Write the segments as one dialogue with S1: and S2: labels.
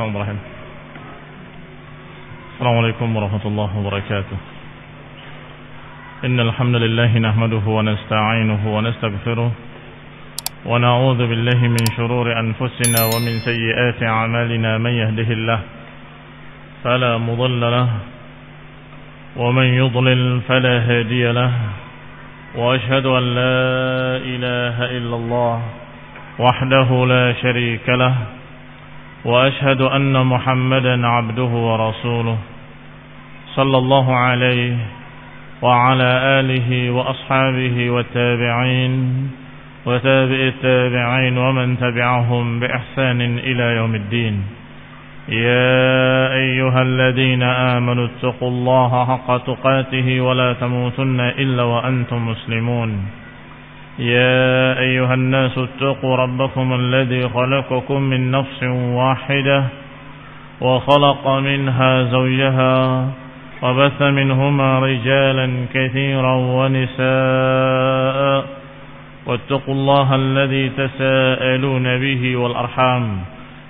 S1: Bismillahirrahmanirrahim. Assalamualaikum warahmatullahi wabarakatuh. Innal hamdalillah nahmaduhu wa nasta'inuhu wa nastaghfiruh wa na'udzu billahi min shururi anfusina wa min sayyiati a'malina man yahdihillahu fala mudilla lahu wa man yudlil fala hadiya lahu wa ashhadu an la ilaha illallah wahdahu la sharika lahu wa ashhadu anna Muhammadan abduhu wa rasuluh sallallahu alaihi wa ala alihi wa ashabihi wa tabi'in wa tabi'it tabi'in wa man tabi'ahum bi ihsanin ila yaumiddin. Ya ayyuhalladhina amanu ittaqullaha haqqa tuqatih wa la tamutunna illa wa antum muslimun. يا أيها الناس اتقوا ربكم الذي خلقكم من نفس واحدة وخلق منها زوجها وبث منهما رجالا كثيرا ونساء واتقوا الله الذي تساءلون به والأرحام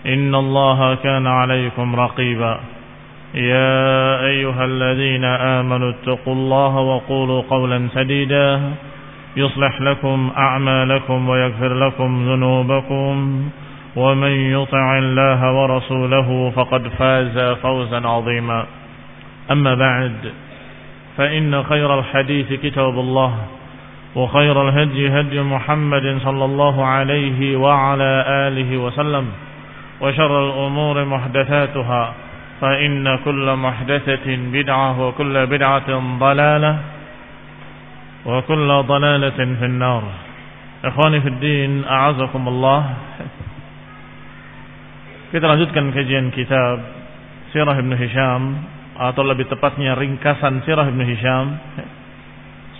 S1: إن الله كان عليكم رقيبا يا أيها الذين آمنوا اتقوا الله وقولوا قولا سديدا يصلح لكم أعمالكم ويغفر لكم ذنوبكم ومن يطع الله ورسوله فقد فاز فوزا عظيما. أما بعد فإن خير الحديث كتاب الله وخير الهدي هدي محمد صلى الله عليه وعلى آله وسلم وشر الأمور محدثاتها فإن كل محدثة بدعة وكل بدعة ضلالة wa kullu dhalalatin finnar. Ikhwani fid din, a'azakumullah. Kita lanjutkan kajian kitab Sirah Ibn Hisham, atau lebih tepatnya ringkasan Sirah Ibn Hisham,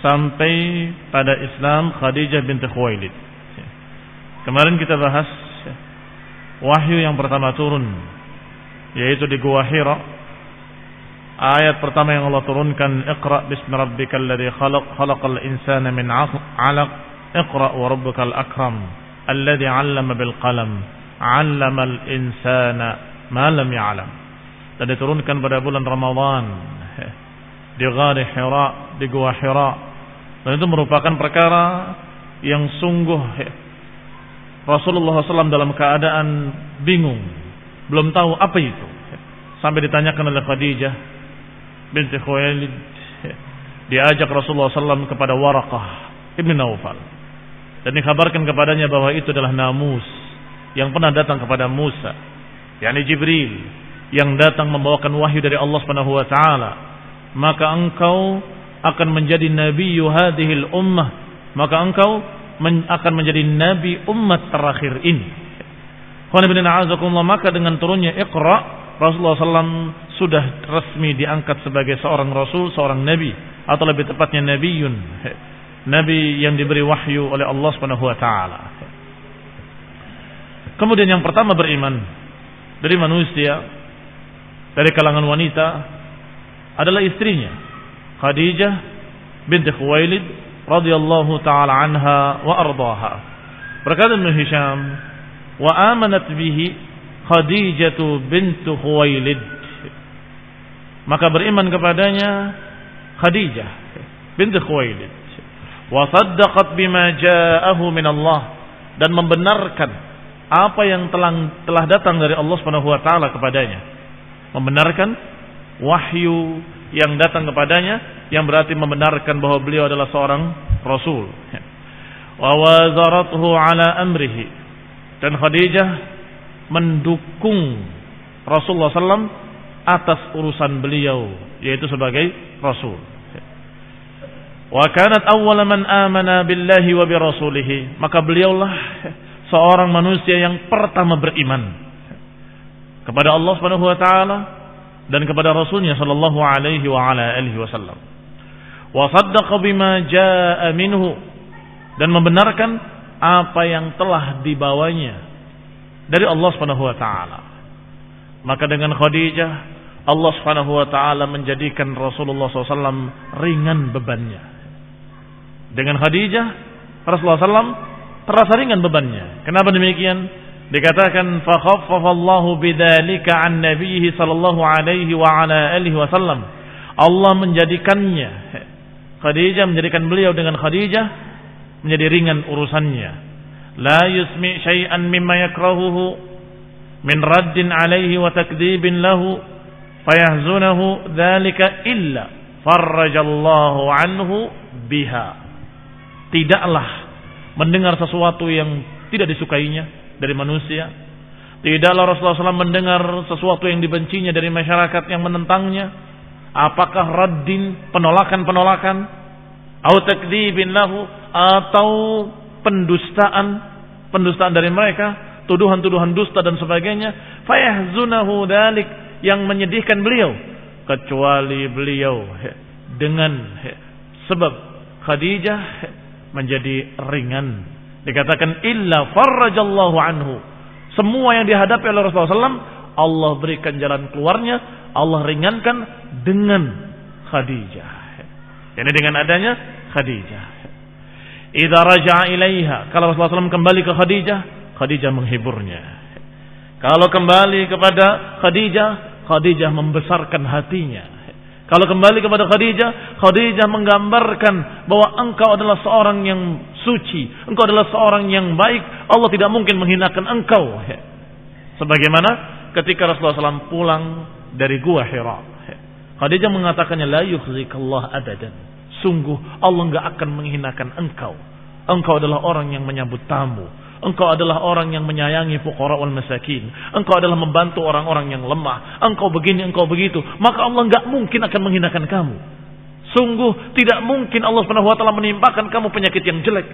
S1: sampai pada Islam Khadijah binti Khuwailid. Kemarin kita bahas wahyu yang pertama turun, yaitu di Gua Hira. Ayat pertama yang Allah turunkan, Iqra bismi rabbikal ladzi khalaq, khalaqal insana min 'alaq, Iqra wa rabbukal akram, alladzi 'allama bil qalam, 'allamal insana ma lam ya'lam. Dan diturunkan pada bulan Ramadan di Ghar Hira, di Gua Hira. Dan itu merupakan perkara yang sungguh Rasulullah SAW dalam keadaan bingung, belum tahu apa itu, sampai ditanyakan oleh Khadijah binti Khuwailid, diajak Rasulullah SAW kepada Waraqah ibn Naufal, dan dikabarkan kepadanya bahwa itu adalah namus yang pernah datang kepada Musa, yakni Jibril, yang datang membawakan wahyu dari Allah Subhanahu wa taala. Maka engkau akan menjadi nabi hadhil ummah, maka engkau akan menjadi nabi umat terakhir ini. Maka dengan turunnya Iqra, Rasulullah SAW sudah resmi diangkat sebagai seorang Rasul, seorang Nabi, atau lebih tepatnya Nabiyun, Nabi yang diberi wahyu oleh Allah Subhanahu Wa Taala. Kemudian yang pertama beriman dari manusia, dari kalangan wanita, adalah istrinya Khadijah binti Khuwailid radhiyallahu taala anha wa ardhaha. Berkata Ibnu Hisham, wa amanat bihi Khadijatu bintu Khuwailid, maka beriman kepadanya Khadijah binti Khuwailid, wa saddaqat bima ja'ahu min Allah, dan membenarkan apa yang telah datang dari Allah Subhanahu wa taala kepadanya, membenarkan wahyu yang datang kepadanya, yang berarti membenarkan bahwa beliau adalah seorang rasul. Wa wazarathu ala amrihi, dan Khadijah mendukung Rasulullah SAW atas urusan beliau, yaitu sebagai Rasul. Wa kanat awwala man amana billahi wa bi rasulihi, maka beliaulah seorang manusia yang pertama beriman kepada Allah Subhanahu wa taala dan kepada Rasulnya sallallahu alaihi wa ala alihi wasallam. Wa saddaqa bima jaa minhu, dan membenarkan apa yang telah dibawanya dari Allah Subhanahu wa taala. Maka dengan Khadijah Allah Subhanahu wa taala menjadikan Rasulullah SAW ringan bebannya. Dengan Khadijah Rasulullah SAW terasa ringan bebannya. Kenapa demikian? dikatakan fa khaffafallahu bidzalika an nabiyhi sallallahu alaihi wa ala alihi wasallam. Allah menjadikannya Khadijah, menjadikan beliau dengan Khadijah menjadi ringan urusannya. La yusmi syai'an mimma yakrahuhu min raddin alaihi wa takdzibin lahu fayahzunahu dzalika illa farrajallahu anhu biha. Tidaklah mendengar sesuatu yang tidak disukainya dari manusia. Tidaklah Rasulullah SAW mendengar sesuatu yang dibencinya dari masyarakat yang menentangnya. Apakah raddin, penolakan-penolakan, atau takdzibin lahu, atau pendustaan dari mereka, tuduhan-tuduhan dusta dan sebagainya. Fayahzunahu dzalik, yang menyedihkan beliau, kecuali beliau dengan sebab Khadijah menjadi ringan. Dikatakan illa farrajallahu anhu. Semua yang dihadapi oleh Rasulullah SAW, Allah berikan jalan keluarnya, Allah ringankan dengan Khadijah. Jadi dengan adanya Khadijah. Idza raja'a ilaiha, kalau Rasulullah SAW kembali ke Khadijah, Khadijah menghiburnya. Kalau kembali kepada Khadijah, Khadijah membesarkan hatinya. Kalau kembali kepada Khadijah, Khadijah menggambarkan bahwa engkau adalah seorang yang suci, engkau adalah seorang yang baik, Allah tidak mungkin menghinakan engkau. Sebagaimana ketika Rasulullah SAW pulang dari Gua Hira, Khadijah mengatakannya, la yukhzikallah abadan. Sungguh Allah enggak akan menghinakan engkau. Engkau adalah orang yang menyambut tamu. Engkau adalah orang yang menyayangi fuqara wal masakin. Engkau adalah membantu orang-orang yang lemah. Engkau begini, engkau begitu. Maka Allah enggak mungkin akan menghinakan kamu. Sungguh tidak mungkin Allah Subhanahu wa taala menimpakan kamu penyakit yang jelek.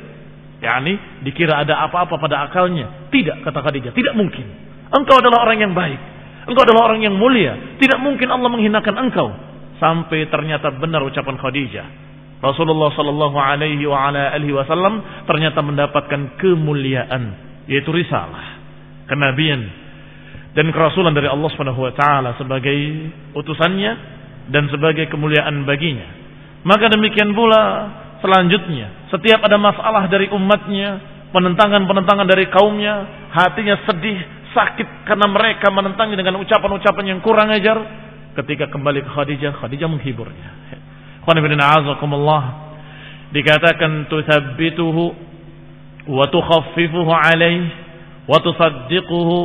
S1: yakni dikira ada apa-apa pada akalnya. Tidak, kata Khadijah, tidak mungkin. Engkau adalah orang yang baik. Engkau adalah orang yang mulia. Tidak mungkin Allah menghinakan engkau. Sampai ternyata benar ucapan Khadijah. Rasulullah sallallahu alaihi wa ala alihi wasallam ternyata mendapatkan kemuliaan, yaitu risalah, kenabian dan kerasulan dari Allah Subhanahu wa taala sebagai utusannya dan sebagai kemuliaan baginya. Maka demikian pula selanjutnya, setiap ada masalah dari umatnya, penentangan-penentangan dari kaumnya, hatinya sedih, sakit karena mereka menentangnya dengan ucapan-ucapan yang kurang ajar. Ketika kembali ke Khadijah, Khadijah menghiburnya. Dikatakan tuthabbituhu wa tukhaffifuhu alaihi wa tusaddiquhu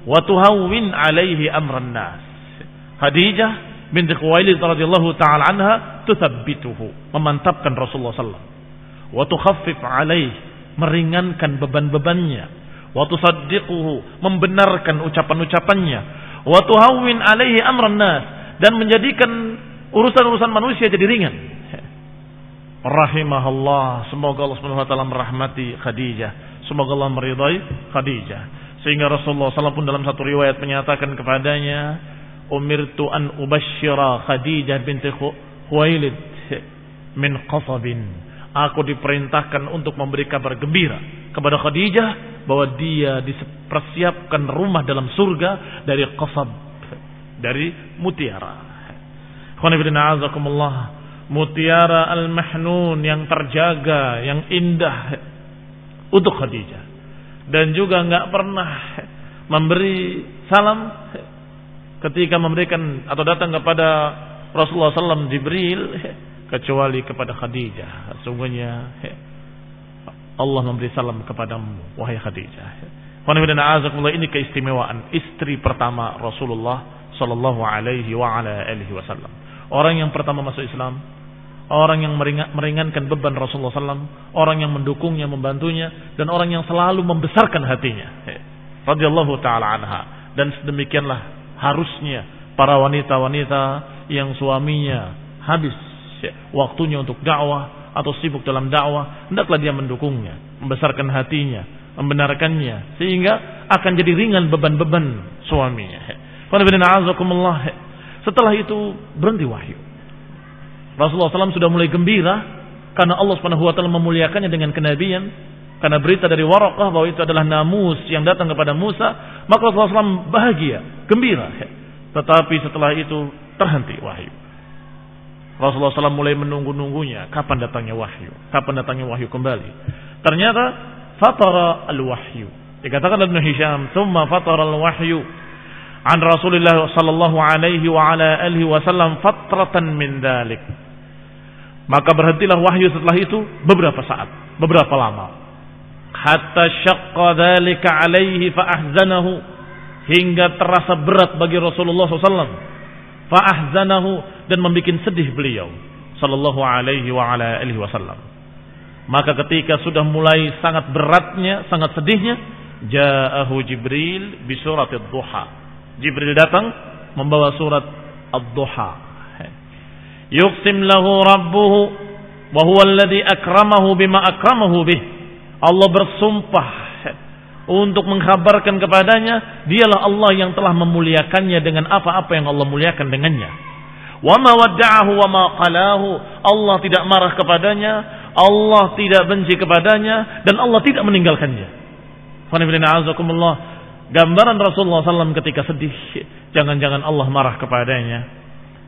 S1: wa tuhawwin alaihi amran nas. Khadijah binti Khuwailid radhiyallahu taala anha tuthabbituhu, memantapkan Rasulullah sallallahu alaihi wasallam, wa tukhaffif alaihi, meringankan beban-bebannya, wa tusaddiquhu, membenarkan ucapan-ucapannya, wa tuhawwin alaihi amran nas, dan menjadikan urusan-urusan manusia jadi ringan. Rahimahullah, semoga Allah Subhanahu wa taala merahmati Khadijah, semoga Allah meridai Khadijah. Sehingga Rasulullah SAW pun dalam satu riwayat menyatakan kepadanya, umirtu an ubashshira Khadijah binti Khuwailid min qasabin. Aku diperintahkan untuk memberi kabar gembira kepada Khadijah bahwa dia dipersiapkan rumah dalam surga dari qasab, dari mutiara. Mutiara al-mahnun, yang terjaga, yang indah untuk Khadijah. Dan juga enggak pernah memberi salam ketika memberikan atau datang kepada Rasulullah SAW Jibril kecuali kepada Khadijah. Sesungguhnya Allah memberi salam kepadamu, wahai Khadijah. Ini keistimewaan istri pertama Rasulullah sallallahu alaihi wa ala alihi wasallam. Orang yang pertama masuk Islam, orang yang meringankan beban Rasulullah SAW, orang yang mendukungnya, membantunya, dan orang yang selalu membesarkan hatinya. Radhiyallahu taala anha. Dan sedemikianlah harusnya para wanita-wanita yang suaminya habis waktunya untuk dakwah atau sibuk dalam dakwah, hendaklah dia mendukungnya, membesarkan hatinya, membenarkannya, sehingga akan jadi ringan beban-beban suaminya. Setelah itu berhenti wahyu. Rasulullah SAW sudah mulai gembira karena Allah Subhanahu wa taala memuliakannya dengan kenabian, karena berita dari Waraqah bahwa itu adalah namus yang datang kepada Musa, maka Rasulullah SAW bahagia, gembira. Tetapi setelah itu terhenti wahyu. Rasulullah SAW mulai menunggu-nunggunya kapan datangnya wahyu, kapan datangnya wahyu kembali. Ternyata fatara al-wahyu, Dikatakan Ibnu Hisham, "Tsumma fatara al-wahyu an Rasulillah sallallahu alaihi wa ala alihi wasallam fatratan min dzalik." Maka berhentilah wahyu setelah itu beberapa saat, beberapa lama. Hatta syaqqa dzalika alaihi fa ahzanahu, hingga terasa berat bagi Rasulullah SAW. Fa ahzanahu, dan membuat sedih beliau sallallahu alaihi wa ala alihi wasallam. Maka ketika sudah mulai sangat beratnya, sangat sedihnya, ja'ahu Jibril bi surat ad-duha. Jibril datang membawa surat ad-duha. Yuqsim lahu rabbuhu wa huwa alladhi akramahu bima akramahu bih. Allah bersumpah untuk mengkhabarkan kepadanya, dialah Allah yang telah memuliakannya dengan apa-apa yang Allah muliakan dengannya. Wa ma wadda'ahu wa ma qalahu. Allah tidak marah kepadanya, Allah tidak benci kepadanya, dan Allah tidak meninggalkannya. Gambaran Rasulullah SAW ketika sedih, jangan-jangan Allah marah kepadanya,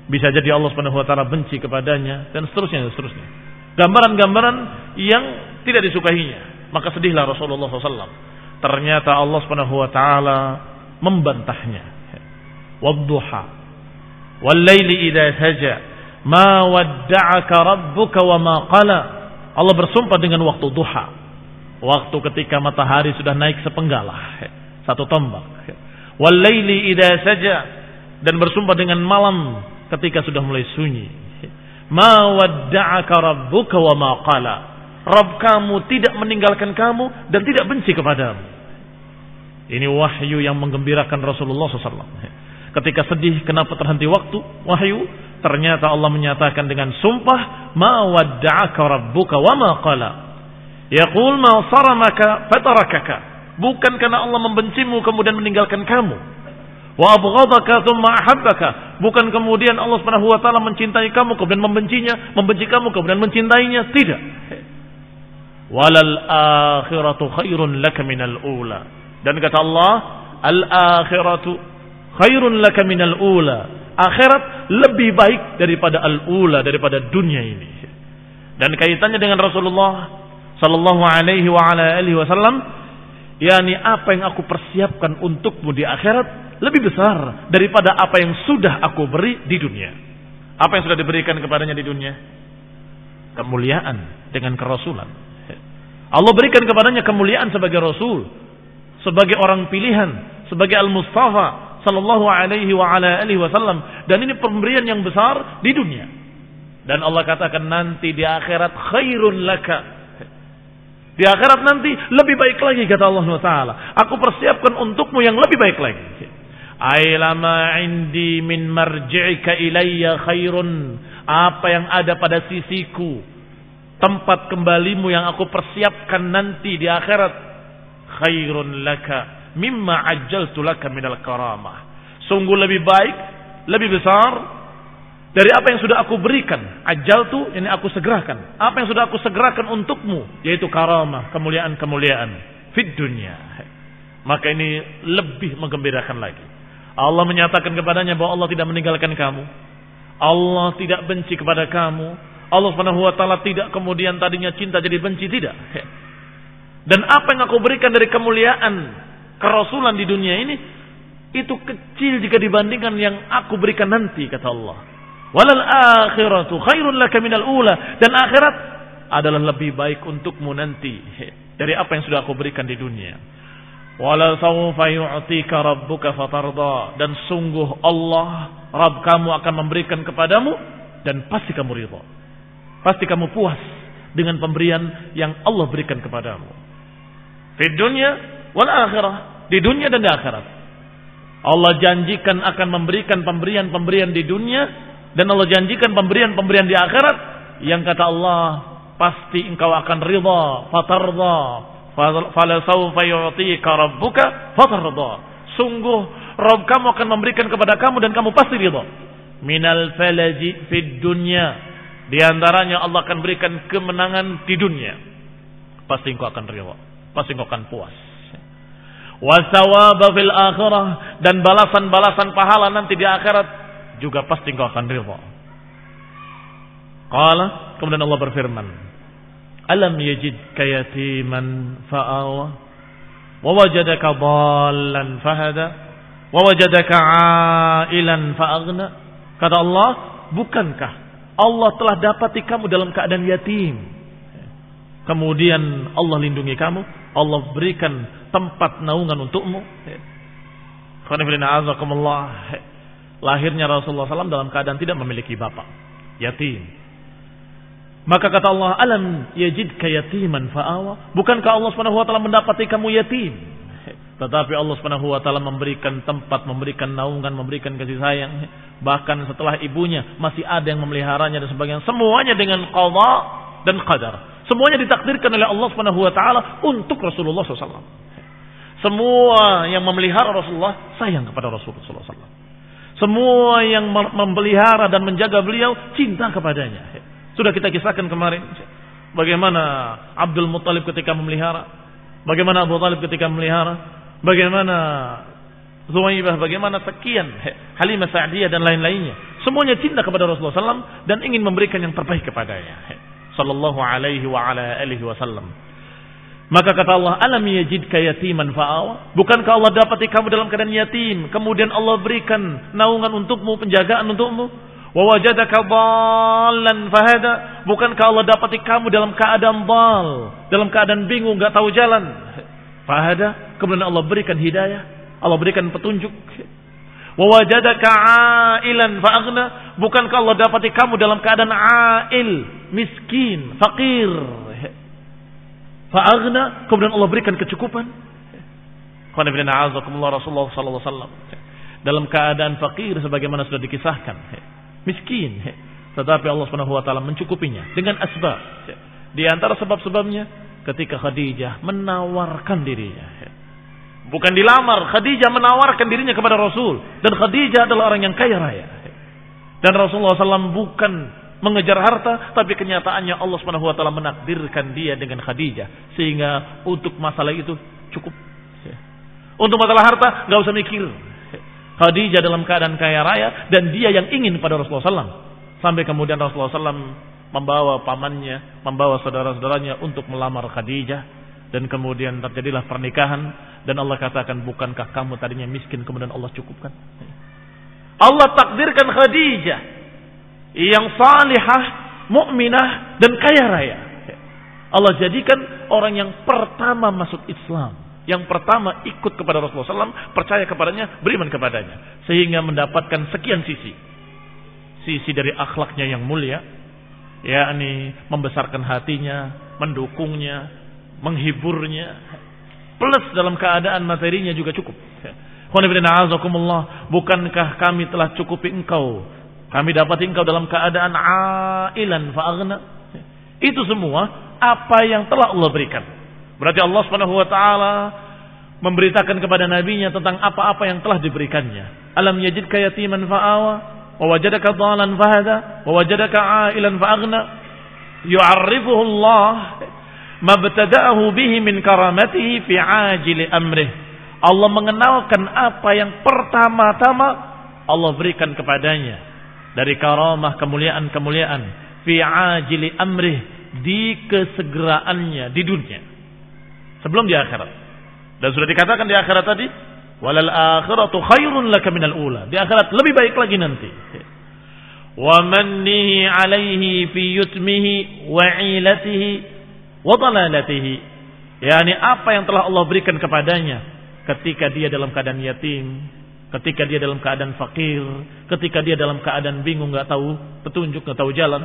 S1: bisa jadi Allah Subhanahu wa taala benci kepadanya, dan seterusnya dan seterusnya. Gambaran-gambaran yang tidak disukainya, maka sedihlah Rasulullah SAW. Ternyata Allah Subhanahu wa taala membantahnya. Wadduha wal laili idza saja ma wadda'aka rabbuka wa ma qala. Allah bersumpah dengan waktu duha, waktu ketika matahari sudah naik sepenggalah, satu tombak. Wal laili idza saja, dan bersumpah dengan malam ketika sudah mulai sunyi. Ma wadda'aka rabbuka wa ma qala. Rabb kamu tidak meninggalkan kamu dan tidak benci kepadamu. Ini wahyu yang menggembirakan Rasulullah SAW. Ketika sedih, kenapa terhenti waktu wahyu? Ternyata Allah menyatakan dengan sumpah, ma wadda'aka rabbuka wa ma qala. Yaqul ma saramaka fatarakaka. Bukan karena Allah membencimu kemudian meninggalkan kamu. Wa abghadaka thumma ahabbaka. Bukan kemudian Allah Subhanahu wa taala mencintai kamu kemudian membencinya, membenci kamu kemudian mencintainya, tidak. Walal akhiratu khairun laka minal ula. Dan kata Allah, al akhiratu khairun laka minal ula. Akhirat lebih baik daripada al-ula, daripada dunia ini. Dan kaitannya dengan Rasulullah sallallahu alaihi wa ala alihi wasallam, yakni apa yang aku persiapkan untukmu di akhirat lebih besar daripada apa yang sudah aku beri di dunia. Apa yang sudah diberikan kepadanya di dunia? Kemuliaan dengan kerasulan. Allah berikan kepadanya kemuliaan sebagai rasul, sebagai orang pilihan, sebagai al-Mustafa sallallahu alaihi wa ala alihi wasallam, dan ini pemberian yang besar di dunia. Dan Allah katakan nanti di akhirat khairun laka. Di akhirat nanti lebih baik lagi, kata Allah Taala. Aku persiapkan untukmu yang lebih baik lagi. Ailama indi min marji'ika ilayya khairun. Apa yang ada pada sisiku, tempat kembalimu yang aku persiapkan nanti di akhirat, khairun laka mimma ajjaltu laka minal karamah. Sungguh lebih baik, lebih besar dari apa yang sudah aku berikan. Ajjaltu, ini aku segerakan. Apa yang sudah aku segerakan untukmu, yaitu karamah, kemuliaan-kemuliaan fid dunya. Maka ini lebih menggembirakan lagi. Allah menyatakan kepadanya bahwa Allah tidak meninggalkan kamu, Allah tidak benci kepada kamu, Allah Subhanahu wa taala tidak kemudian tadinya cinta jadi benci, tidak. Dan apa yang aku berikan dari kemuliaan kerasulan di dunia ini, itu kecil jika dibandingkan yang aku berikan nanti, kata Allah. Walal akhiratu khairun laka minal ula. Dan akhirat adalah lebih baik untukmu nanti dari apa yang sudah aku berikan di dunia. Wala sawfa yu'tika rabbuka fatarda. Dan sungguh Allah, Rabb kamu akan memberikan kepadamu dan pasti kamu ridha. Pasti kamu puas dengan pemberian yang Allah berikan kepadamu. Di dunia wal akhirah, di dunia dan di akhirat. Allah janjikan akan memberikan pemberian-pemberian di dunia, dan Allah janjikan pemberian-pemberian di akhirat yang kata Allah pasti engkau akan ridha, fatarda, fala sawfa yu'tika rabbuka fatarda. Sungguh Rabb kamu akan memberikan kepada kamu dan kamu pasti ridha. Minal falaji fid dunya, di antaranya Allah akan berikan kemenangan di dunia. Pasti engkau akan ridha, pasti engkau akan puas. Wasawaba fil akhirah, dan balasan-balasan pahala nanti di akhirat juga pasti engkau akan ridha. Qala, kemudian Allah berfirman, alam yajidka yatiman fa'awa. wa wajadaka dhallan fahada, wa wajadaka 'ailan fa'aghna. Kata Allah, bukankah Allah telah dapati kamu dalam keadaan yatim, kemudian Allah lindungi kamu, Allah berikan tempat naungan untukmu. Lahirnya Rasulullah SAW dalam keadaan tidak memiliki bapak, yatim. Maka kata Allah, alam yajidka yatiman fa'awa, bukankah Allah SWT mendapati kamu yatim, tetapi Allah SWT memberikan tempat, memberikan naungan, memberikan kasih sayang. Bahkan setelah ibunya masih ada yang memeliharanya dan sebagainya. Semuanya dengan qada dan qadar. Semuanya ditakdirkan oleh Allah SWT untuk Rasulullah SAW. Semua yang memelihara Rasulullah sayang kepada Rasulullah SAW. Semua yang memelihara dan menjaga beliau cinta kepadanya. Sudah kita kisahkan kemarin bagaimana Abdul Muttalib ketika memelihara, bagaimana Abu Talib ketika memelihara, bagaimana Zuwaibah, bagaimana sekian, Halimah Sa'diyah dan lain-lainnya. Semuanya cinta kepada Rasulullah SAW dan ingin memberikan yang terbaik kepadanya. Sallallahu alaihi wa ala alihi wasallam. Maka kata Allah, alam yajidka yatiman fa'awa, bukankah Allah dapati kamu dalam keadaan yatim, kemudian Allah berikan naungan untukmu, penjagaan untukmu. Wa wajadaka dhallan fahada, bukankah Allah dapati kamu dalam keadaan dhal, dalam keadaan bingung, enggak tahu jalan. Fahada, kemudian Allah berikan hidayah, Allah berikan petunjuk. Wa wajadaka 'ailan fa'aghna, bukankah Allah dapati kamu dalam keadaan 'ail, miskin, fakir. Fa'aghna, kemudian Allah berikan kecukupan. Rasulullah sallallahu alaihi wasallam dalam keadaan fakir sebagaimana sudah dikisahkan, miskin, tetapi Allah Subhanahu wa taala mencukupinya dengan asbab. Di antara sebab-sebabnya ketika Khadijah menawarkan dirinya. Bukan dilamar, Khadijah menawarkan dirinya kepada Rasul, dan Khadijah adalah orang yang kaya raya. Dan Rasulullah SAW bukan mengejar harta, tapi kenyataannya Allah Subhanahu wa taala menakdirkan dia dengan Khadijah, sehingga untuk masalah itu cukup. Untuk masalah harta enggak usah mikir. Khadijah dalam keadaan kaya raya dan dia yang ingin pada Rasulullah SAW. Sampai kemudian Rasulullah SAW membawa pamannya, membawa saudara-saudaranya untuk melamar Khadijah, dan kemudian terjadilah pernikahan. Dan Allah katakan, bukankah kamu tadinya miskin, kemudian Allah cukupkan. Allah takdirkan Khadijah yang salihah, mukminah dan kaya raya. Allah jadikan orang yang pertama masuk Islam, yang pertama ikut kepada Rasulullah SAW, percaya kepadanya, beriman kepadanya, sehingga mendapatkan sekian sisi dari akhlaknya yang mulia, yakni membesarkan hatinya, mendukungnya, menghiburnya, plus dalam keadaan materinya juga cukup. Bukankah kami telah cukupi engkau, kami dapat engkau dalam keadaan 'ailan fa'aghna. Itu semua apa yang telah Allah berikan. Berarti Allah Subhanahu wa taala memberitakan kepada nabinya tentang apa-apa yang telah diberikannya. Alam yajidka yatiman fa'awa, wa wajadaka dhalan fahada, wa wajadaka 'ailan fa'aghna. Yu'arrifuhu Allah mabtada'ahu bihi min karamatihi fi 'ajili amrih. Allah mengenalkan apa yang pertama-tama Allah berikan kepadanya dari karamah, kemuliaan-kemuliaan, fi 'ajili amrih, di kesegeraannya di dunia sebelum di akhirat. Dan sudah dikatakan di akhirat tadi, walal akhiratu khairun laka minal ula, di akhirat lebih baik lagi nanti. Wa mannihi alaihi fi yutmihi wa 'ilatihi wa dalalatihi, yakni apa yang telah Allah berikan kepadanya ketika dia dalam keadaan yatim, ketika dia dalam keadaan fakir, ketika dia dalam keadaan bingung, enggak tahu petunjuk, enggak tahu jalan.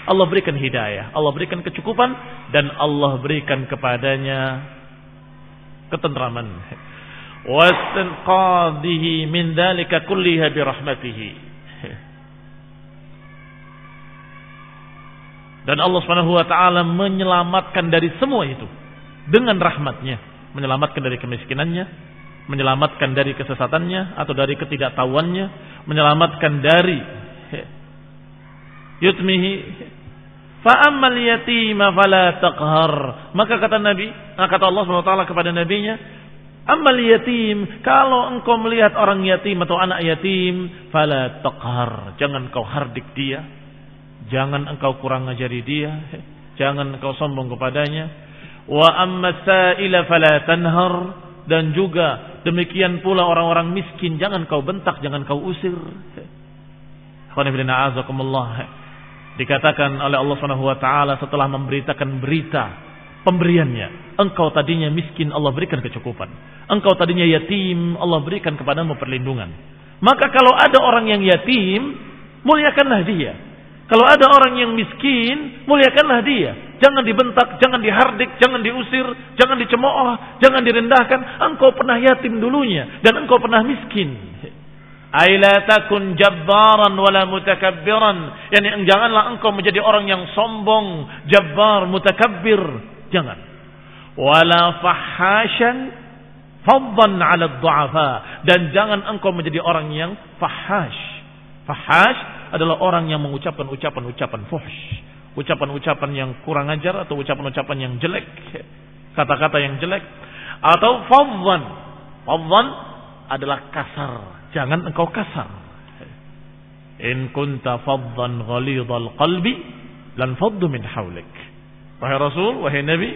S1: Allah berikan hidayah, Allah berikan kecukupan, dan Allah berikan kepadanya ketentraman. Wastanqadhihi min dzalika kulliha bi rahmatihi. Dan Allah Subhanahu wa taala menyelamatkan dari semua itu dengan rahmatnya, menyelamatkan dari kemiskinannya, menyelamatkan dari kesesatannya atau dari ketidaktahuannya, menyelamatkan dari yutmihi. Fa ammal yatima fala taqhar. Maka kata Nabi, kata Allah SWT kepada nabinya, ammal yatim, kalau engkau melihat orang yatim atau anak yatim, fala taqhar, jangan kau hardik dia, jangan engkau kurang ngajari dia, jangan engkau sombong kepadanya. Wa amma sa'ila fala tanhar, dan juga demikian pula orang-orang miskin jangan kau bentak, jangan kau usir. Dikatakan oleh Allah Subhanahu wa taala setelah memberitakan berita pemberiannya, engkau tadinya miskin, Allah berikan kecukupan. Engkau tadinya yatim, Allah berikan kepadamu perlindungan. Maka kalau ada orang yang yatim, muliakanlah dia. Kalau ada orang yang miskin, muliakanlah dia. Jangan dibentak, jangan dihardik, jangan diusir, jangan dicemooh, jangan direndahkan. Engkau pernah yatim dulunya dan engkau pernah miskin. Aila takun jabbaran wala mutakabbiran. Yani janganlah engkau menjadi orang yang sombong, jabbar, mutakabbir. Jangan. Wala fahasyan faddan 'ala ad-du'afa. Dan jangan engkau menjadi orang yang fahash. Fahash adalah orang yang mengucapkan ucapan-ucapan fuhsh, ucapan-ucapan yang kurang ajar atau ucapan-ucapan yang jelek, kata-kata yang jelek. Atau faddan. Faddan adalah kasar. Jangan engkau kasar. In kunta faddan ghalidhal qalbi lan faddu min hawlik. Wahai Rasul, wahai Nabi,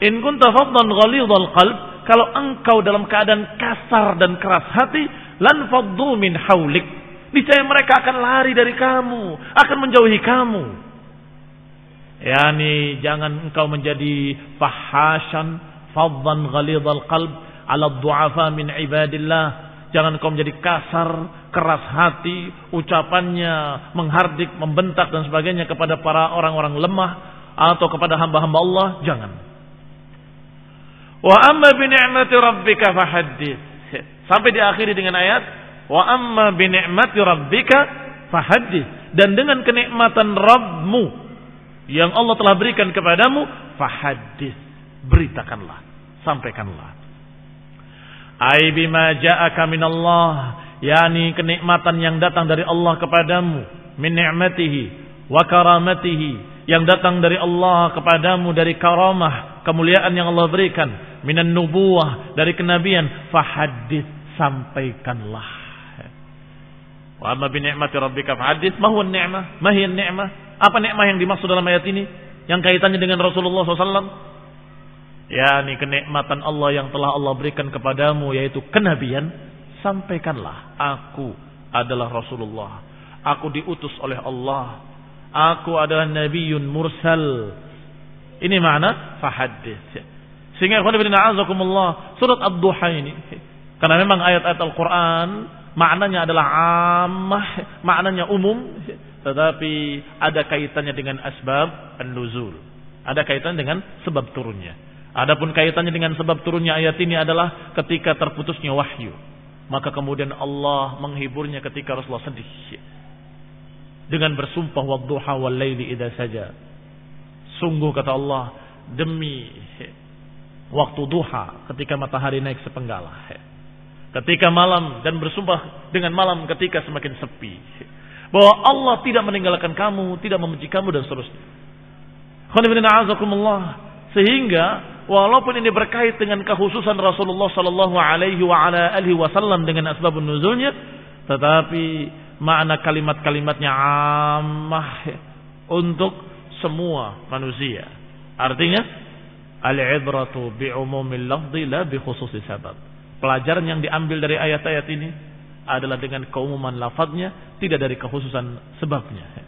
S1: in kunta faddan ghalidhal qalb, kalau engkau dalam keadaan kasar dan keras hati, lan faddu min hawlik, niscaya mereka akan lari dari kamu, akan menjauhi kamu. Yani jangan engkau menjadi fahasyan faddan ghalidhal qalb ala du'afa min ibadillah. Jangan engkau menjadi kasar, keras hati, ucapannya menghardik, membentak dan sebagainya kepada para orang-orang lemah atau kepada hamba-hamba Allah. Jangan. Wa amma bi ni'mati rabbika fahaddits. Sampai diakhiri dengan ayat wa amma bi ni'mati rabbika fahaddits, dan dengan kenikmatan Rabbmu yang Allah telah berikan kepadamu, fahaddits, beritakanlah, sampaikanlah. Ai bima ja'aka minallah, yakni kenikmatan yang datang dari Allah kepadamu, min ni'matihi wa karamatihi, yang datang dari Allah kepadamu dari karamah, kemuliaan yang Allah berikan, minan nubuwah, dari kenabian, fahaddits, sampaikanlah. Wa amma bi ni'mati rabbika fahaddits. Ma huwa an-ni'mah? Ma hiya an-ni'mah? Apa nikmah yang dimaksud dalam ayat ini yang kaitannya dengan Rasulullah SAW? yakni kenikmatan Allah yang telah Allah berikan kepadamu, yaitu kenabian. Sampaikanlah, aku adalah Rasulullah, aku diutus oleh Allah, aku adalah Nabiyyun mursal. Ini makna fahaddits. Sehingga surat Ad-Duha ini, karena memang ayat-ayat Al-Quran maknanya adalah ammah, maknanya umum, tetapi ada kaitannya dengan asbab an-nuzul, ada kaitan dengan sebab turunnya. Adapun kaitannya dengan sebab turunnya ayat ini adalah ketika terputusnya wahyu, maka kemudian Allah menghiburnya ketika Rasulullah sedih dengan bersumpah wadduha wal laili idza saja. Sungguh kata Allah, demi waktu duha ketika matahari naik sepenggal, ketika malam, dan bersumpah dengan malam ketika semakin sepi, bahwa Allah tidak meninggalkan kamu, tidak membenci kamu, dan seterusnya. Sehingga walaupun ini berkait dengan kekhususan Rasulullah sallallahu alaihi wasallam dengan asbabun nuzulnya, tetapi makna kalimat-kalimatnya ammah untuk semua manusia. Artinya al-ibratu bi'umumil lafzi la bi khususi sabab. Pelajaran yang diambil dari ayat-ayat ini adalah dengan keumuman lafadznya, tidak dari kekhususan sebabnya.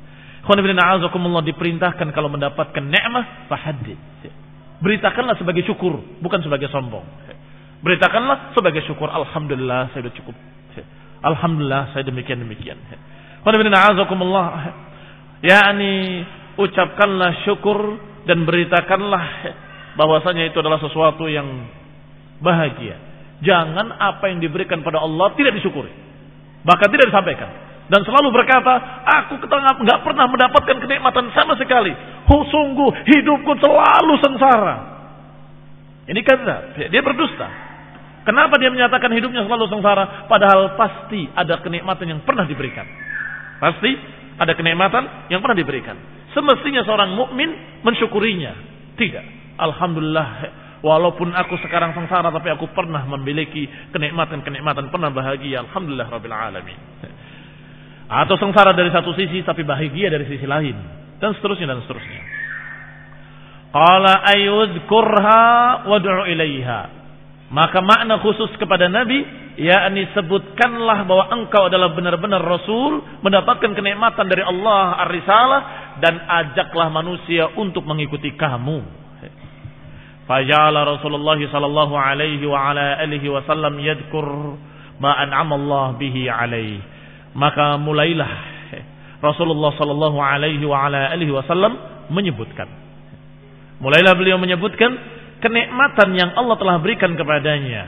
S1: Diperintahkan kalau mendapatkan nikmah fahaddits. Beritakanlah sebagai syukur, bukan sebagai sombong. Beritakanlah sebagai syukur. Alhamdulillah saya sudah cukup. Alhamdulillah saya demikian-demikian. Yani ucapkanlah syukur dan beritakanlah bahwasanya itu adalah sesuatu yang bahagia. Jangan apa yang diberikan pada Allah tidak disyukuri, bahkan tidak disampaikan, dan selalu berkata, aku nggak pernah mendapatkan kenikmatan sama sekali. Sungguh hidupku selalu sengsara. Ini kata dia berdusta. Kenapa dia menyatakan hidupnya selalu sengsara? Padahal pasti ada kenikmatan yang pernah diberikan. Pasti ada kenikmatan yang pernah diberikan. Semestinya seorang mukmin mensyukurinya. Tidak. Alhamdulillah, walaupun aku sekarang sengsara, tapi aku pernah memiliki kenikmatan-kenikmatan, pernah bahagia. Alhamdulillah Rabbil Alamin. Atau sengsara dari satu sisi, tapi bahagia dari sisi lain, dan seterusnya dan seterusnya. Qala ayudhkurha wad'u ilaiha. Maka makna khusus kepada Nabi, yakni sebutkanlah bahwa engkau adalah benar-benar Rasul, mendapatkan kenikmatan dari Allah ar-risalah, dan ajaklah manusia untuk mengikuti kamu. Faja'ala Rasulullah sallallahu alaihi wa ala alihi wasallam yadhkur ma an'ama Allah bihi alaihi. Maka mulailah Rasulullah sallallahu alaihi wa ala alihi wasallam menyebutkan. Mulailah beliau menyebutkan kenikmatan yang Allah telah berikan kepadanya,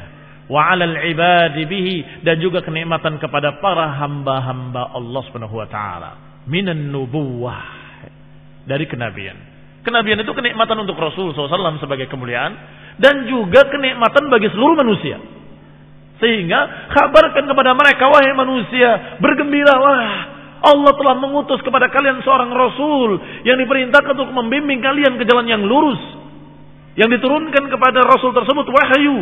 S1: wa 'alal ibadi bihi, dan juga kenikmatan kepada para hamba-hamba Allah Subhanahu wa taala, minan nubuwah, dari kenabian. Kenabian itu kenikmatan untuk Rasul SAW sebagai kemuliaan, dan juga kenikmatan bagi seluruh manusia. Sehingga kabarkan kepada mereka, wahai manusia, bergembiralah, Allah telah mengutus kepada kalian seorang Rasul yang diperintahkan untuk membimbing kalian ke jalan yang lurus. Yang diturunkan kepada Rasul tersebut wahyu.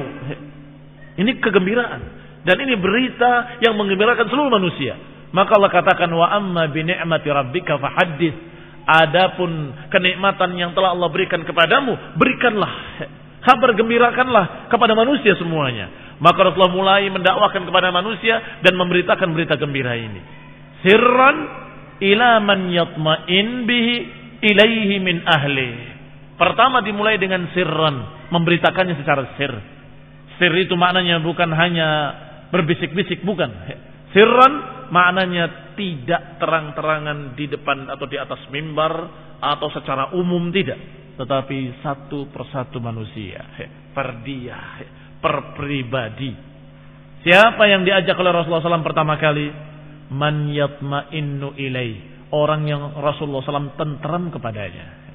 S1: Ini kegembiraan. Dan ini berita yang menggembirakan seluruh manusia. Maka Allah katakan, wa amma bi ni'mati rabbika fahaddits. Adapun kenikmatan yang telah Allah berikan kepadamu, berikanlah, kabar gembirakanlah kepada manusia semuanya. Maka Rasulullah mulai mendakwakan kepada manusia dan memberitakan berita gembira ini. Sirran ila man yatma'in bihi ilaihi min ahli. Pertama dimulai dengan sirran, memberitakannya secara sir. Sir itu maknanya bukan hanya berbisik-bisik, bukan. Sirran maknanya tidak terang-terangan di depan atau di atas mimbar atau secara umum, tidak. Tetapi satu persatu manusia, per dia, per pribadi. Siapa yang diajak oleh Rasulullah SAW pertama kali? Man yatma'innu ilai. Orang yang Rasulullah SAW tentram kepadanya.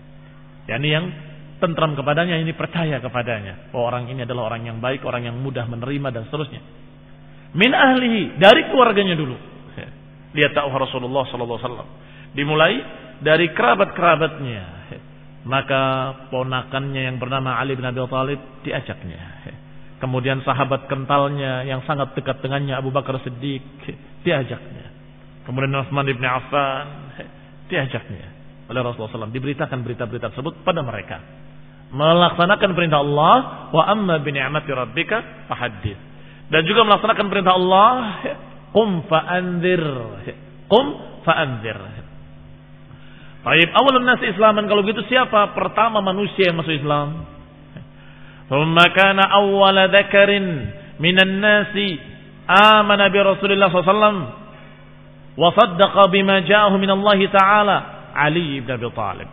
S1: Yani yang tentram kepadanya, ini percaya kepadanya. Oh, orang ini adalah orang yang baik, orang yang mudah menerima dan seterusnya. Min ahlihi, dari keluarganya dulu. Lihat dakwah Rasulullah SAW. Dimulai dari kerabat-kerabatnya. Maka ponakannya yang bernama Ali bin Abi Thalib diajaknya. Kemudian sahabat kentalnya yang sangat dekat dengannya Abu Bakar Siddiq diajaknya. Kemudian Utsman bin Affan diajaknya oleh Rasulullah SAW. Diberitakan berita-berita tersebut pada mereka. Melaksanakan perintah Allah, wa amma bi ni'mati rabbika fahaddits. Dan juga melaksanakan perintah Allah, qum fa'anzir. Qum fa'anzir. Baik, awalun nas Islaman, kalau begitu siapa pertama manusia yang masuk Islam? Thumma kana awwala dzakarin minan nasi amana bi Rasulillah SAW wa saddaqa bima ja'ahu min Allah Ta'ala, Ali bin Abi Thalib.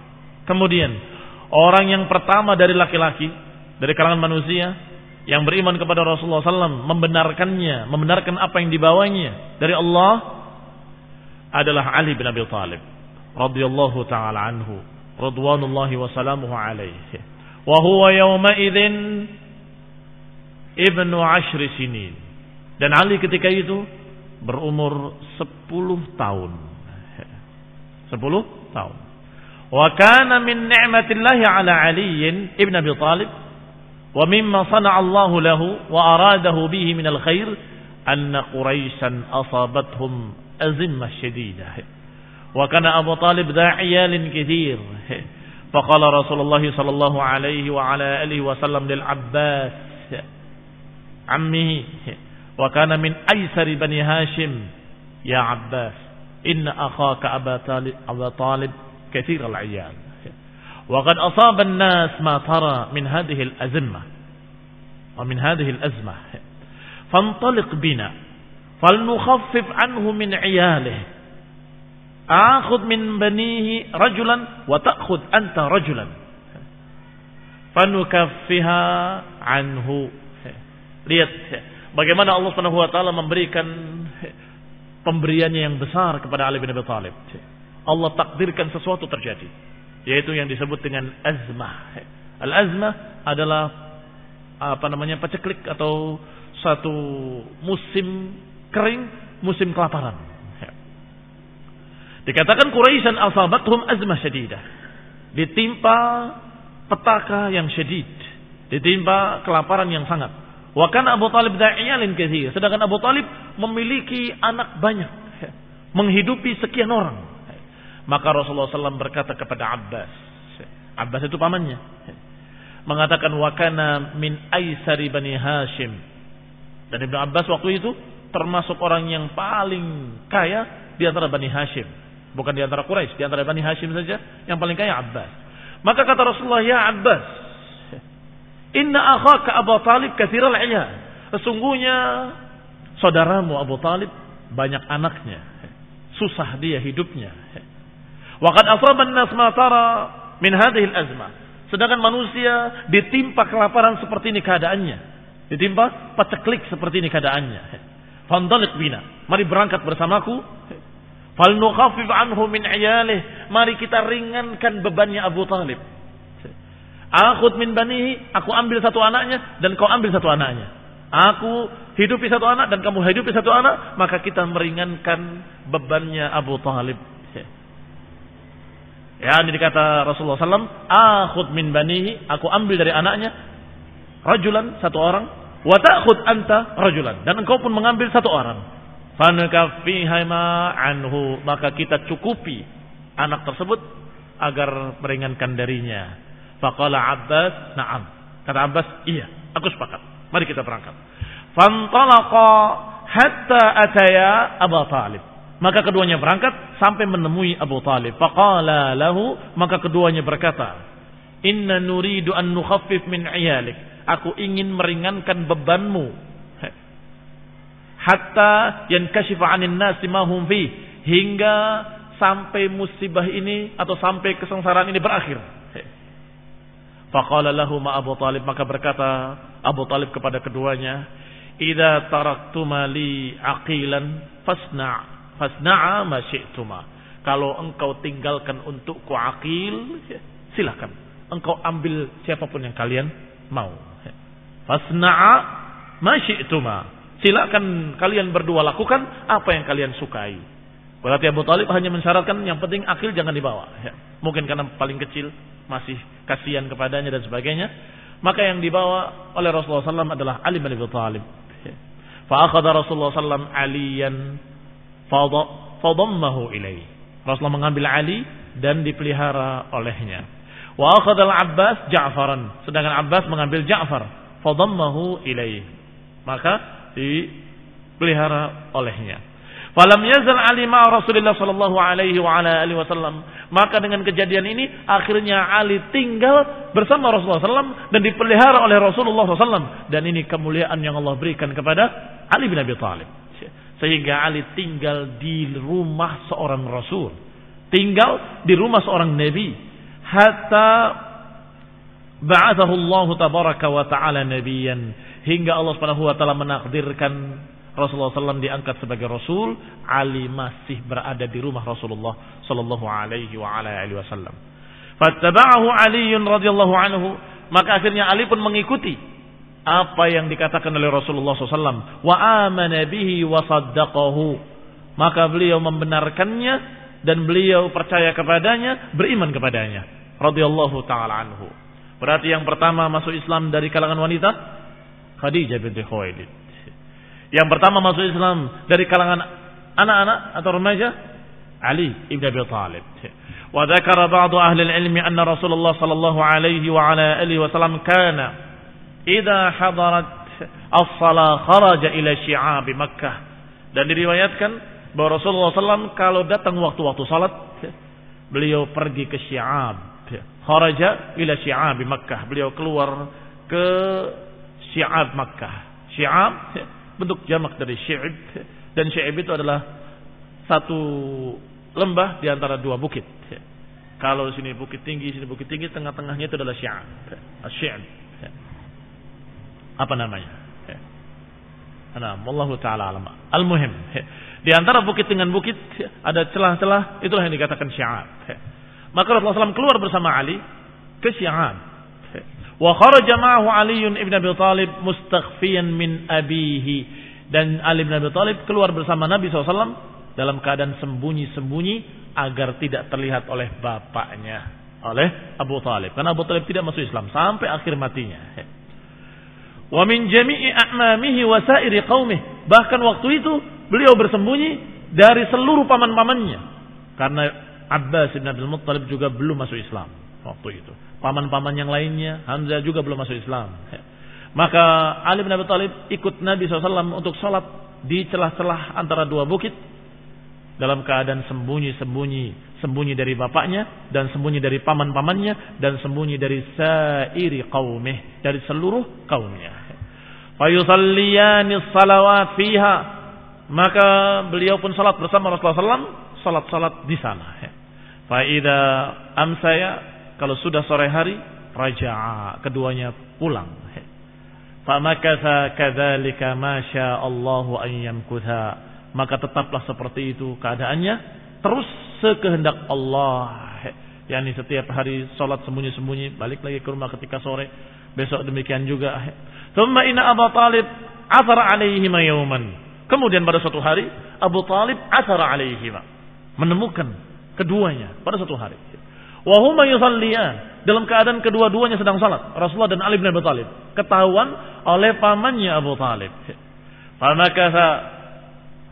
S1: Kemudian orang yang pertama dari laki-laki, dari kalangan manusia yang beriman kepada Rasulullah SAW, membenarkan apa yang dibawanya dari Allah, adalah Ali bin Abi Thalib radhiyallahu ta'ala anhu, radwanullahi wa salamuhu alaihi. Wa huwa yawma idzin ibnu 10 sinin. Dan Ali ketika itu berumur 10 tahun. 10 tahun. Wa kana min ni'matillahi ala Ali ibn Abi Thalib wa mimma sana'a Allah lahu wa aradahu bihi min al-khair anna Quraisyan asabathum azimmah shadidah. Wa kana Abu Talib da'iyalin katsir. Faqala Rasulullah sallallahu alaihi wa ala alihi wasallam lil Abbas ammihi wa kana min aysari bani Hashim, ya Abbas inna akhaka Aba Talib kathir al-'iyal wa qad asaba an-nas ma tara min hadhihi al-azmah wa min hadhihi al-azmah fantaliq bina falnukhaffif anhu min 'iyalihi akhudh min banihi rajulan wa ta'khudh anta rajulan fanukaffiha anhu. Lihat bagaimana Allah Subhanahu wa taala memberikan pemberiannya yang besar kepada Ali bin Abi Thalib. Allah takdirkan sesuatu terjadi, yaitu yang disebut dengan azmah. Al-azmah adalah paceklik atau satu musim kering, musim kelaparan. Dikatakan Quraisyan asabathum azmah syadidah, ditimpa petaka yang syadid, ditimpa kelaparan yang sangat. Wa kana Abu Talib da'iyalin katsir, sedangkan Abu Talib memiliki anak banyak, menghidupi sekian orang. Maka Rasulullah SAW berkata kepada Abbas, Abbas itu pamannya, mengatakan wa kana min aisari Bani Hashim. Dan Ibnu Abbas waktu itu termasuk orang yang paling kaya di antara Bani Hashim. Bukan di antara Quraisy, di antara Bani Hashim saja yang paling kaya Abbas. Maka kata Rasulullah, ya Abbas, inna akhaka Abu Talib katsiral iyal. Sesungguhnya saudaramu Abu Talib banyak anaknya. Susah dia hidupnya. Wa qad asaba an-nas ma tara min hadhihi al-azmah. Sedangkan manusia ditimpa kelaparan seperti ini keadaannya. Ditimpa paceklik seperti ini keadaannya. Fandaliq bina. Mari berangkat bersamaku. Fal nukhaffif anhu min iyalih. Mari kita ringankan bebannya Abu Talib. Akhud min banihi, aku ambil satu anaknya dan kau ambil satu anaknya. Aku hidupi satu anak dan kamu hidupi satu anak, maka kita meringankan bebannya Abu Talib. Ya, ini dikata Rasulullah SAW, akhud min banihi, aku ambil dari anaknya, rajulan, satu orang, wa ta'khud anta rajulan, dan engkau pun mengambil satu orang. Fanukaffiha ma anhu, maka kita cukupi anak tersebut agar meringankan darinya. Faqala Abbas, na'am. Kata Abbas, iya, aku sepakat. Mari kita berangkat. Fantalaqa hatta ataya Abu Talib. Maka keduanya berangkat sampai menemui Abu Talib. Faqala lahu, maka keduanya berkata, inna nuridu an nukhaffif min iyalik. Aku ingin meringankan bebanmu. Hatta yankashifa 'anil nasi ma hum fi, hingga sampai musibah ini atau sampai kesengsaraan ini berakhir. Faqala lahu ma Abu Talib, maka berkata Abu Talib kepada keduanya, idza taraktuma li aqilan fasna'a ma syi'tuma. Kalau engkau tinggalkan untukku aqil, silakan. Engkau ambil siapapun yang kalian mau. Fasna'a ma syi'tuma. Silakan kalian berdua lakukan apa yang kalian sukai. Berarti Abu Talib hanya mensyaratkan yang penting akil jangan dibawa. Mungkin karena paling kecil masih kasihan kepadanya dan sebagainya. Maka yang dibawa oleh Rasulullah SAW adalah Ali bin Abi Thalib. Fa'akhadha Rasulullah SAW aliyan fadammahu ilaih. Rasulullah mengambil Ali dan dipelihara olehnya. Wa akhadha al-Abbas Ja'faran. Sedangkan Abbas mengambil Ja'far. Fadammahu ilaih. Maka dipelihara olehnya. Falam yazal Ali ma'a Rasulullah sallallahu alaihi wa ala alihi wasallam. Maka dengan kejadian ini akhirnya Ali tinggal bersama Rasulullah SAW dan dipelihara oleh Rasulullah SAW. Dan ini kemuliaan yang Allah berikan kepada Ali bin Abi Thalib. Sehingga Ali tinggal di rumah seorang Rasul, tinggal di rumah seorang Nabi, hatta ba'athahu Allah tabaraka wa ta'ala nabiyan, hingga Allah Subhanahu wa taala menakdirkan Rasulullah SAW diangkat sebagai Rasul. Ali masih berada di rumah Rasulullah Sallallahu Alaihi Wasallam. Fattaba'ahu Ali radhiyallahu anhu, maka akhirnya Ali pun mengikuti apa yang dikatakan oleh Rasulullah SAW. Wa amana bihi wa saddaqahu, maka beliau membenarkannya dan beliau percaya kepadanya, beriman kepadanya. Radhiyallahu taala anhu. Berarti yang pertama masuk Islam dari kalangan wanita Khadijah binti Khuwailid. Yang pertama masuk Islam dari kalangan anak-anak atau remaja Ali ibn Abi Thalib. Wa dzakara ba'du ahli al-ilm anna Rasulullah sallallahu alaihi wa ala alihi wasallam kana idza hadarat as-shalah kharaja ila syi'ab Makkah. Dan diriwayatkan bahwa Rasulullah SAW kalau datang waktu-waktu salat beliau pergi ke Syi'ab. Kharaja ila syi'ab Makkah. Beliau keluar ke Syi'ab Makkah. Syi'ab bentuk jamak dari Syi'ib, dan Syi'ib itu adalah satu lembah di antara dua bukit. Kalau sini bukit tinggi, tengah-tengahnya itu adalah Syi'ib. Apa namanya? Wallahu taala alam. Al-muhim, di antara bukit dengan bukit ada celah-celah, itulah yang dikatakan Syi'ib. Maka Rasulullah SAW keluar bersama Ali ke Syi'ib. Wa kharaja ma'ahu Ali ibn Abi Thalib mustakhfiyan min abihi, dan Ali bin Abi Thalib keluar bersama Nabi SAW dalam keadaan sembunyi-sembunyi agar tidak terlihat oleh bapaknya, oleh Abu Thalib, karena Abu Thalib tidak masuk Islam sampai akhir matinya. Wa min jami'i a'mamihi wa sa'iri qaumih, bahkan waktu itu beliau bersembunyi dari seluruh paman-pamannya, karena Abbas bin Abdul Muttalib juga belum masuk Islam. waktu itu. Paman-paman yang lainnya, Hamzah juga belum masuk Islam. Maka Ali bin Abi Thalib ikut Nabi SAW untuk sholat di celah-celah antara dua bukit dalam keadaan sembunyi dari bapaknya dan sembunyi dari paman-pamannya dan sembunyi dari sairi qaumih, dari seluruh kaumnya. Fayusalliyani salawat fiha, maka beliau pun salat bersama Rasulullah SAW, salat di sana. Fa idza amsaya, kalau sudah sore hari, raja'a, keduanya pulang. Fa makatha kadzalika ma syaa Allahu an yamkutha, maka tetaplah seperti itu keadaannya terus sekehendak Allah. Yani setiap hari salat sembunyi-sembunyi, balik lagi ke rumah ketika sore, besok demikian juga. Thumma inna Abu Talib athara alaihim yawman, kemudian pada suatu hari Abu Talib athara alaihim, menemukan keduanya pada suatu hari. Wa huma yusalliyan, dalam keadaan kedua-duanya sedang salat, Rasulullah dan Ali bin Abi Thalib, ketahuan oleh pamannya Abu Talib. Famakatha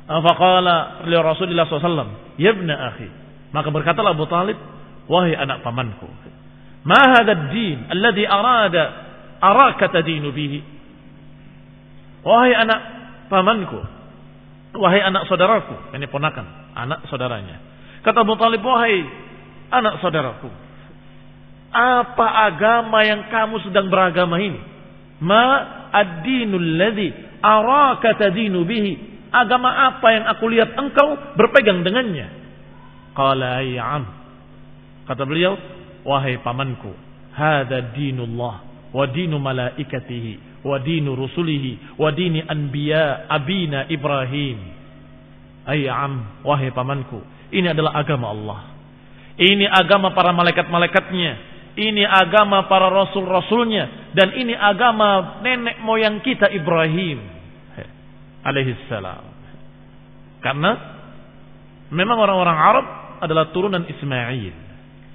S1: faqala li Rasulillah SAW, ya ibna akhi, maka berkatalah Abu Talib, wahai anak pamanku, ma hadha ad-din alladhi araka tadinu bihi, wahai anak pamanku, wahai anak saudaraku, ini ponakan, anak saudaranya. Kata Abu Talib, wahai anak saudaraku, apa agama yang kamu sedang beragama ini? Ma ad-dinul ladzi araka tadinu bihi, agama apa yang aku lihat engkau berpegang dengannya? Qala ya am, kata beliau, wahai pamanku, hadza dinullah wa dinu malaikatihi wa dinu rusulihi wa dini anbiya abina Ibrahim. Ay am, wahai pamanku, ini adalah agama Allah, ini agama para malaikat-malaikatnya, ini agama para rasul-rasulnya, dan ini agama nenek moyang kita Ibrahim alaihissalam. Karena memang orang-orang Arab adalah turunan Ismail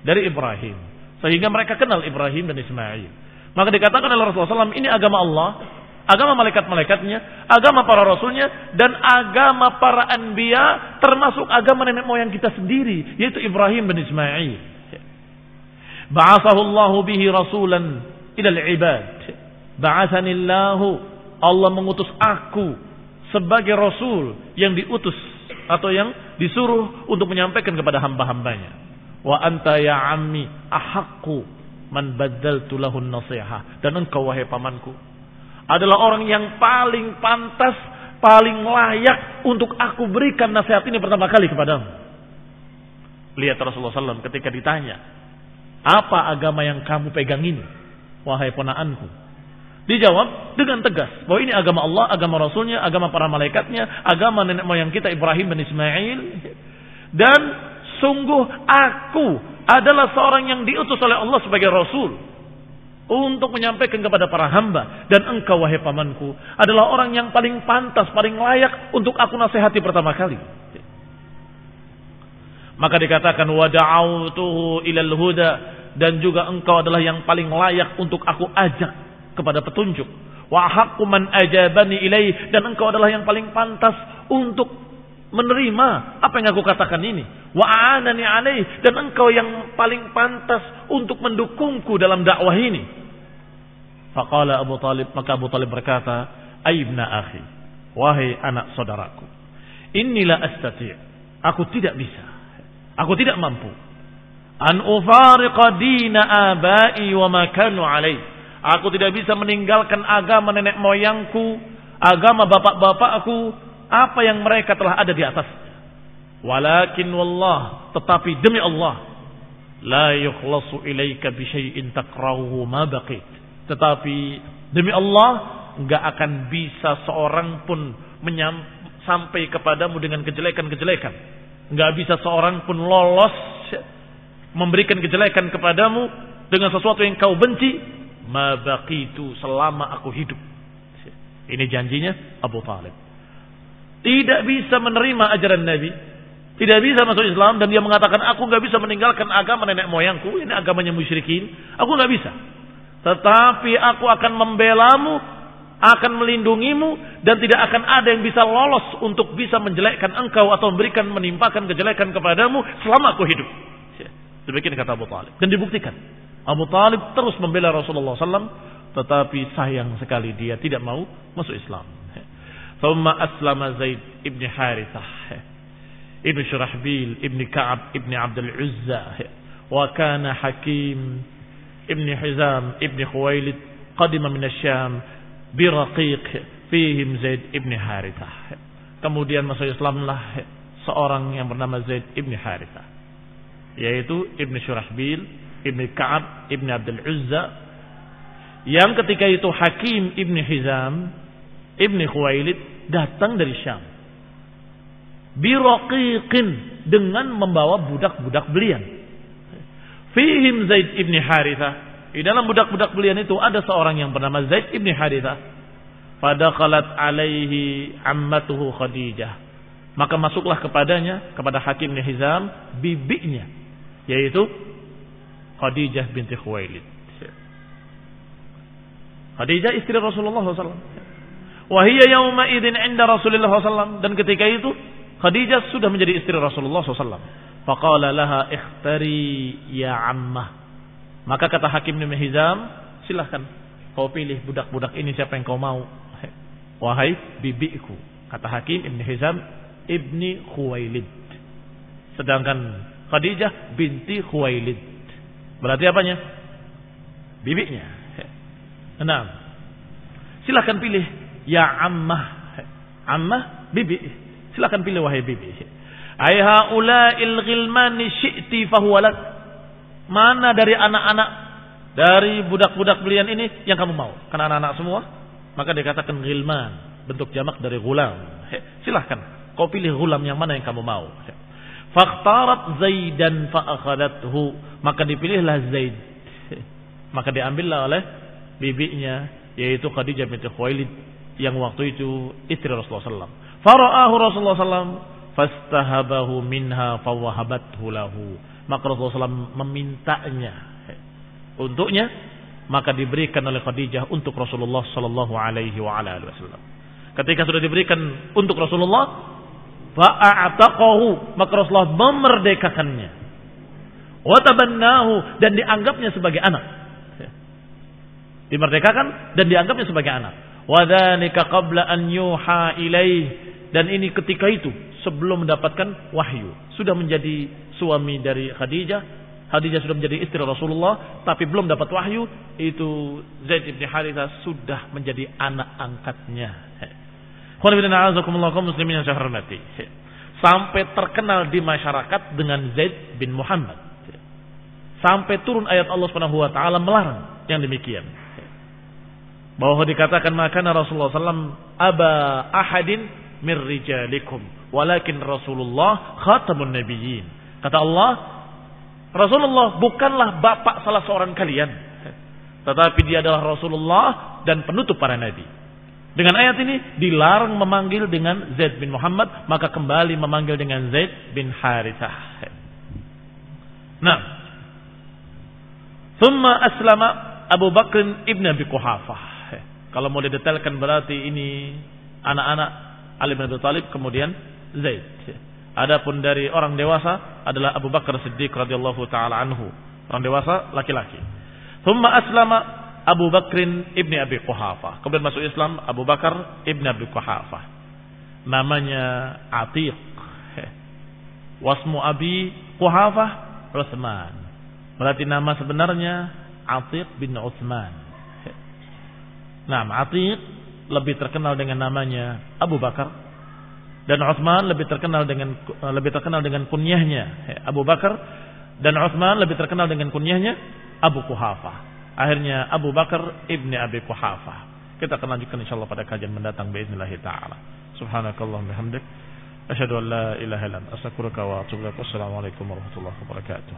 S1: dari Ibrahim, sehingga mereka kenal Ibrahim dan Ismail. Maka dikatakan oleh Rasulullah SAW, ini agama Allah, agama malaikat-malaikatnya, agama para rasulnya, dan agama para anbiya, termasuk agama nenek moyang kita sendiri, yaitu Ibrahim dan Ismail. Ba'athahu Allahu bihi rasulan ilal ibad. Ba'athanillahu, Allah mengutus aku sebagai rasul yang diutus atau yang disuruh untuk menyampaikan kepada hamba-hambanya. Wa anta ya ammi ahaqqu man baddaltu lahun nasiha, dan engkau wahai pamanku adalah orang yang paling pantas, paling layak untuk aku berikan nasihat ini pertama kali kepadamu. Lihat Rasulullah SAW ketika ditanya, apa agama yang kamu pegang ini, wahai ponaanku? Dijawab dengan tegas bahwa ini agama Allah, agama Rasulnya, agama para malaikatnya, agama nenek moyang kita Ibrahim dan Ismail. Dan sungguh aku adalah seorang yang diutus oleh Allah sebagai Rasul untuk menyampaikan kepada para hamba. Dan engkau wahai pamanku adalah orang yang paling pantas, paling layak untuk aku nasihati pertama kali. Maka dikatakan wa da'autuhu ilal huda, dan juga engkau adalah yang paling layak untuk aku ajak kepada petunjuk. Wa haqqu man ajabani ilai, dan engkau adalah yang paling pantas untuk menerima apa yang aku katakan ini. Wa aanani alaih, dan engkau yang paling pantas untuk mendukungku dalam dakwah ini. Faqala Abu Talib, maka Abu Talib berkata, aibna akhi, wahai anak saudaraku, inilah astati', aku tidak bisa, aku tidak mampu, an ufariqa dina abai wa ma kanu alaih, aku tidak bisa meninggalkan agama nenek moyangku, agama bapak-bapakku, apa yang mereka telah ada di atas. Walakin wallah, tetapi demi Allah, la yukhlasu ilaika bi syai'in takrahu ma baqit, tetapi demi Allah enggak akan bisa seorang pun sampai kepadamu dengan kejelekan-kejelekan. Enggak bisa seorang pun lolos memberikan kejelekan kepadamu dengan sesuatu yang kau benci, ma baqitu, selama aku hidup. Ini janjinya Abu Talib. Tidak bisa menerima ajaran Nabi, tidak bisa masuk Islam, dan dia mengatakan, aku enggak bisa meninggalkan agama nenek moyangku, ini agamanya musyrikin, aku enggak bisa. Tetapi aku akan membelamu, akan melindungimu, dan tidak akan ada yang bisa lolos untuk bisa menjelekkan engkau atau memberikan, menimpakan kejelekan kepadamu selama aku hidup. Demikian kata Abu Talib. Dan dibuktikan. Abu Talib terus membela Rasulullah SAW, tetapi sayang sekali dia tidak mau masuk Islam. Thumma aslama Zaid ibn Harithah, ibn Shurahbil, ibn Ka'ab, ibn Abdul Uzza, wa kana Hakim ibn Hizam, ibn Khuwailid, qadima min Asyam, biraqiq, fihim Zaid ibn Harithah. Kemudian masuk Islamlah seorang yang bernama Zaid ibn Harithah, yaitu ibn Shurahbil, ibn Ka'ab, ibn Abdul Uzza, yang ketika itu Hakim ibn Hizam, ibn Khuwailid datang dari Syam. Biraqiqin, dengan membawa budak-budak belian. Fihim Zaid ibn Harithah. Di dalam budak-budak belian itu ada seorang yang bernama Zaid ibn Harithah. Fadakhalat alaihi ammatuhu Khadijah. Maka masuklah kepadanya, kepada Hakim ibn Hizam, bibinya, yaitu Khadijah binti Khuwailid. Khadijah istri Rasulullah SAW. Wahiyya yawma idzin 'inda Rasulullah SAW, dan ketika itu Khadijah sudah menjadi istri Rasulullah SAW. Faqala laha ikhtari ya ammah. Maka kata Hakim bin Hizam, silahkan kau pilih budak-budak ini siapa yang kau mau. Wahai bibiku, kata Hakim bin Hizam ibni Khuwailid. Sedangkan Khadijah binti Khuwailid. Berarti apanya? Bibinya. Nah, silahkan pilih ya ammah. Ammah, bibi. Silakan pilih wahai bibi. Ai haula'il ghilmani syi'ti fahuwalak. Mana dari anak-anak, dari budak-budak belian ini yang kamu mau? Karena anak-anak semua, maka dikatakan ghilman, bentuk jamak dari ghulam. Silahkan kau pilih ghulam yang mana yang kamu mau. Fakhtarat Zaidan fa akhadathu. Maka dipilihlah Zaid. Maka diambillah oleh bibinya, yaitu Khadijah binti Khuwailid, yang waktu itu istri Rasulullah SAW. Fara'ahu Rasulullah SAW fastahabahu minha fawahabathu lahu. Maka Rasulullah SAW memintanya untuknya, maka diberikan oleh Khadijah untuk Rasulullah sallallahu alaihi wasallam. Ketika sudah diberikan untuk Rasulullah, fa'ataqahu, maka Rasulullah memerdekakannya. Wa tabannahu, dan dianggapnya sebagai anak. Dimerdekakan dan dianggapnya sebagai anak. Wa dzalika qabla an yuha ilaih, dan ini ketika itu sebelum mendapatkan wahyu. Sudah menjadi suami dari Khadijah. Khadijah sudah menjadi istri Rasulullah, tapi belum dapat wahyu. Itu Zaid bin Harithah sudah menjadi anak angkatnya. Muslimin yang saya hormati. Sampai terkenal di masyarakat dengan Zaid bin Muhammad. Sampai turun ayat Allah Subhanahu wa taala melarang yang demikian. Bahwa dikatakan makana Rasulullah SAW aba ahadin min rijalikum walakin Rasulullah khatamun nabiyyin. Kata Allah, Rasulullah bukanlah bapak salah seorang kalian, tetapi dia adalah Rasulullah dan penutup para nabi. Dengan ayat ini dilarang memanggil dengan Zaid bin Muhammad, maka kembali memanggil dengan Zaid bin Harithah. Nah, thumma aslama Abu Bakr ibn Abi Quhafah. Kalau mau didetailkan berarti ini anak-anak Ali bin Abi Thalib, kemudian Zaid. Adapun dari orang dewasa adalah Abu Bakar Siddiq radhiyallahu taala anhu. Orang dewasa laki-laki. Thumma aslama Abu Bakrin ibni Abi Quhafah. Kemudian masuk Islam Abu Bakar ibni Abi Quhafah. Namanya Atiq. Wasmu Abi Quhafah Utsman. Berarti nama sebenarnya Atiq bin Utsman. Nah, Atiq lebih terkenal dengan namanya Abu Bakar, dan Utsman lebih terkenal dengan kunyahnya Abu Bakar, dan Utsman lebih terkenal dengan kunyahnya Abu Quhafah. Akhirnya Abu Bakar ibni Abi Quhafah. Kita akan lanjutkan insyaallah pada kajian mendatang باذنillah taala. Subhanakallahumma bihamdik, asyhadu an la ilaha illa anta, astaghfiruka wa atubu ilaik. Wassalamualaikum warahmatullahi wabarakatuh.